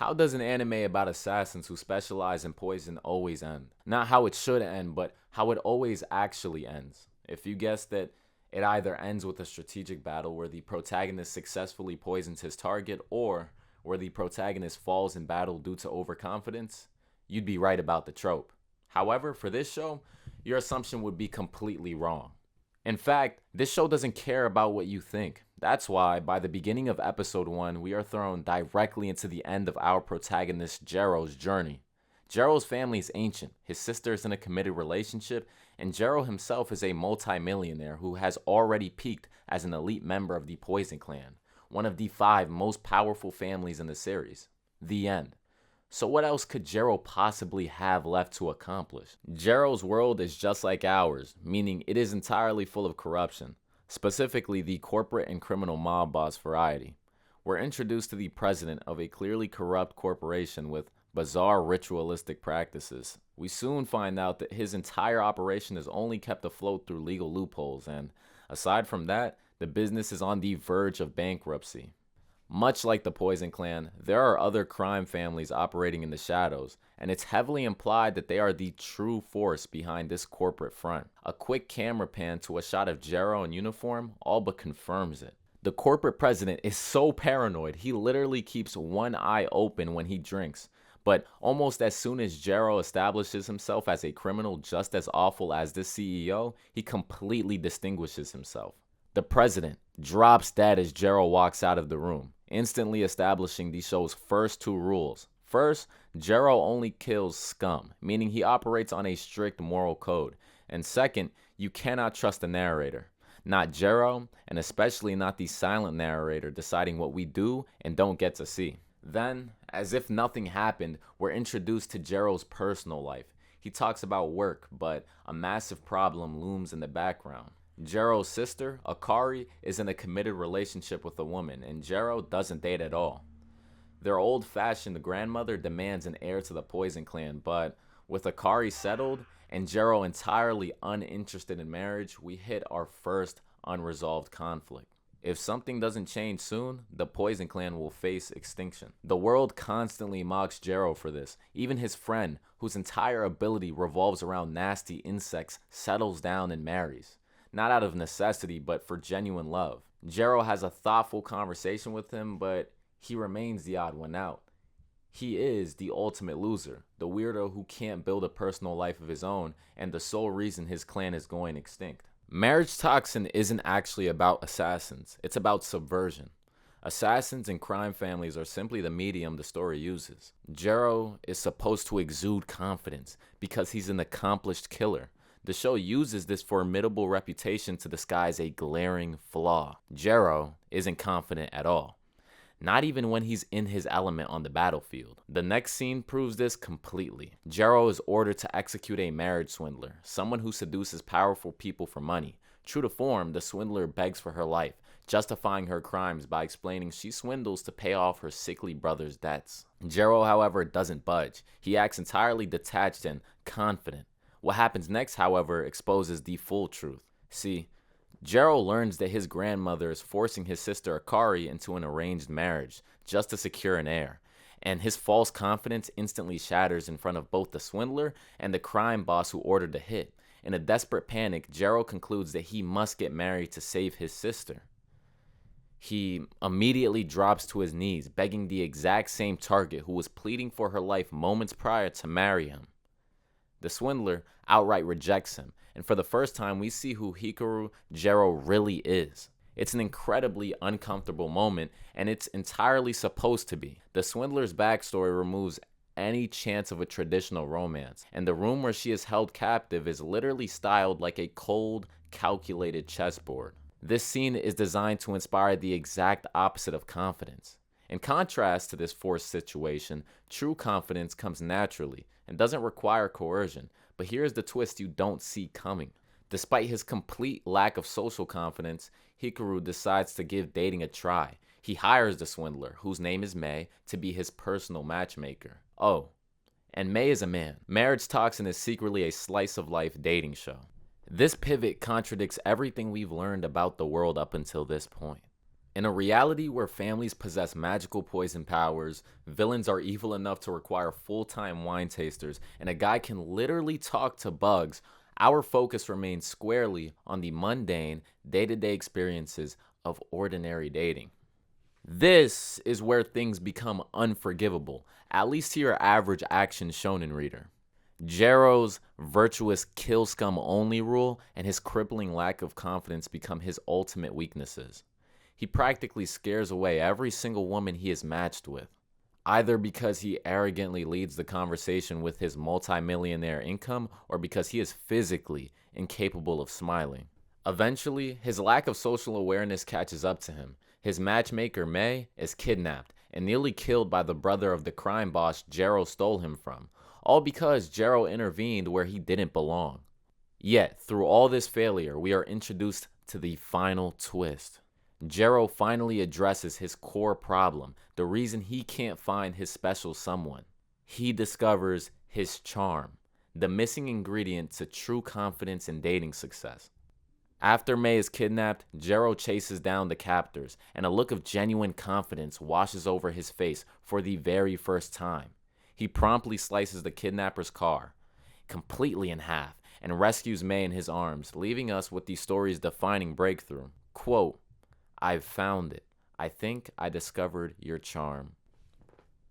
How does an anime about assassins who specialize in poison always end? Not how it should end, but how it always actually ends. If you guessed it, it either ends with a strategic battle where the protagonist successfully poisons his target, or where the protagonist falls in battle due to overconfidence, you'd be right about the trope. However, for this show, your assumption would be completely wrong. In fact, this show doesn't care about what you think. That's why, by the beginning of episode 1, we are thrown directly into the end of our protagonist Jero's journey. Jero's family is ancient, his sister is in a committed relationship, and Jero himself is a multimillionaire who has already peaked as an elite member of the Poison Clan, one of the 5 most powerful families in the series. The end. So what else could Jero possibly have left to accomplish? Jero's world is just like ours, meaning it is entirely full of corruption, specifically the corporate and criminal mob boss variety. We're introduced to the president of a clearly corrupt corporation with bizarre ritualistic practices. We soon find out that his entire operation is only kept afloat through legal loopholes, and aside from that, the business is on the verge of bankruptcy. Much like the Poison Clan, there are other crime families operating in the shadows, and it's heavily implied that they are the true force behind this corporate front. A quick camera pan to a shot of Jero in uniform all but confirms it. The corporate president is so paranoid, he literally keeps one eye open when he drinks. But almost as soon as Jero establishes himself as a criminal just as awful as this CEO, he completely distinguishes himself. The president drops dead as Jero walks out of the room, instantly establishing the show's first 2 rules. First, Jero only kills scum, meaning he operates on a strict moral code. And second, you cannot trust the narrator. Not Jero, and especially not the silent narrator deciding what we do and don't get to see. Then, as if nothing happened, we're introduced to Jero's personal life. He talks about work, but a massive problem looms in the background. Jero's sister, Akari, is in a committed relationship with a woman, and Jero doesn't date at all. Their old-fashioned grandmother demands an heir to the Poison Clan, but with Akari settled and Jero entirely uninterested in marriage, we hit our first unresolved conflict. If something doesn't change soon, the Poison Clan will face extinction. The world constantly mocks Jero for this. Even his friend, whose entire ability revolves around nasty insects, settles down and marries. Not out of necessity, but for genuine love. Jero has a thoughtful conversation with him, but he remains the odd one out. He is the ultimate loser, the weirdo who can't build a personal life of his own, and the sole reason his clan is going extinct. Marriagetoxin isn't actually about assassins, it's about subversion. Assassins and crime families are simply the medium the story uses. Jero is supposed to exude confidence because he's an accomplished killer. The show uses this formidable reputation to disguise a glaring flaw. Jero isn't confident at all. Not even when he's in his element on the battlefield. The next scene proves this completely. Jero is ordered to execute a marriage swindler, someone who seduces powerful people for money. True to form, the swindler begs for her life, justifying her crimes by explaining she swindles to pay off her sickly brother's debts. Jero, however, doesn't budge. He acts entirely detached and confident. What happens next, however, exposes the full truth. See, Jero learns that his grandmother is forcing his sister Akari into an arranged marriage just to secure an heir, and his false confidence instantly shatters in front of both the swindler and the crime boss who ordered the hit. In a desperate panic, Jero concludes that he must get married to save his sister. He immediately drops to his knees, begging the exact same target who was pleading for her life moments prior to marry him. The swindler outright rejects him, and for the first time we see who Hikaru Jero really is. It's an incredibly uncomfortable moment, and it's entirely supposed to be. The swindler's backstory removes any chance of a traditional romance, and the room where she is held captive is literally styled like a cold, calculated chessboard. This scene is designed to inspire the exact opposite of confidence. In contrast to this forced situation, true confidence comes naturally and doesn't require coercion. But here's the twist you don't see coming. Despite his complete lack of social confidence, Hikaru decides to give dating a try. He hires the swindler, whose name is May, to be his personal matchmaker. Oh, and May is a man. Marriagetoxin is secretly a slice-of-life dating show. This pivot contradicts everything we've learned about the world up until this point. In a reality where families possess magical poison powers, villains are evil enough to require full-time wine tasters, and a guy can literally talk to bugs, our focus remains squarely on the mundane, day-to-day experiences of ordinary dating. This is where things become unforgivable, at least to your average action shonen reader. Jero's virtuous kill scum only rule and his crippling lack of confidence become his ultimate weaknesses. He practically scares away every single woman he is matched with, either because he arrogantly leads the conversation with his multimillionaire income or because he is physically incapable of smiling. Eventually, his lack of social awareness catches up to him. His matchmaker, May, is kidnapped and nearly killed by the brother of the crime boss Jero stole him from, all because Jero intervened where he didn't belong. Yet, through all this failure, we are introduced to the final twist. Jero finally addresses his core problem, the reason he can't find his special someone. He discovers his charm, the missing ingredient to true confidence and dating success. After May is kidnapped, Jero chases down the captors, and a look of genuine confidence washes over his face for the very first time. He promptly slices the kidnapper's car completely in half and rescues May in his arms, leaving us with the story's defining breakthrough. Quote, "I've found it. I think I discovered your charm."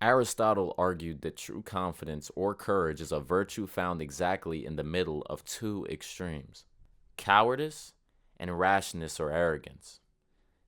Aristotle argued that true confidence or courage is a virtue found exactly in the middle of two extremes: cowardice and rashness or arrogance.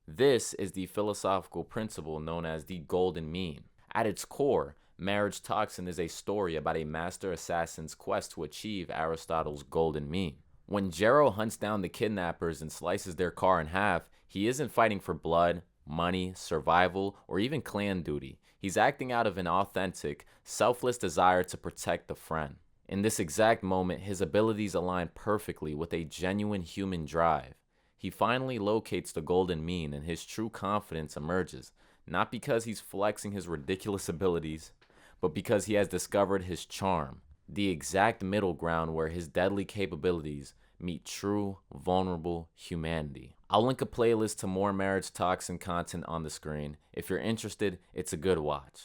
This is the philosophical principle known as the golden mean. At its core, Marriagetoxin is a story about a master assassin's quest to achieve Aristotle's golden mean. When Jero hunts down the kidnappers and slices their car in half, he isn't fighting for blood, money, survival, or even clan duty. He's acting out of an authentic, selfless desire to protect a friend. In this exact moment, his abilities align perfectly with a genuine human drive. He finally locates the golden mean and his true confidence emerges, not because he's flexing his ridiculous abilities, but because he has discovered his charm, the exact middle ground where his deadly capabilities meet true, vulnerable humanity. I'll link a playlist to more Marriagetoxin content on the screen. If you're interested, it's a good watch.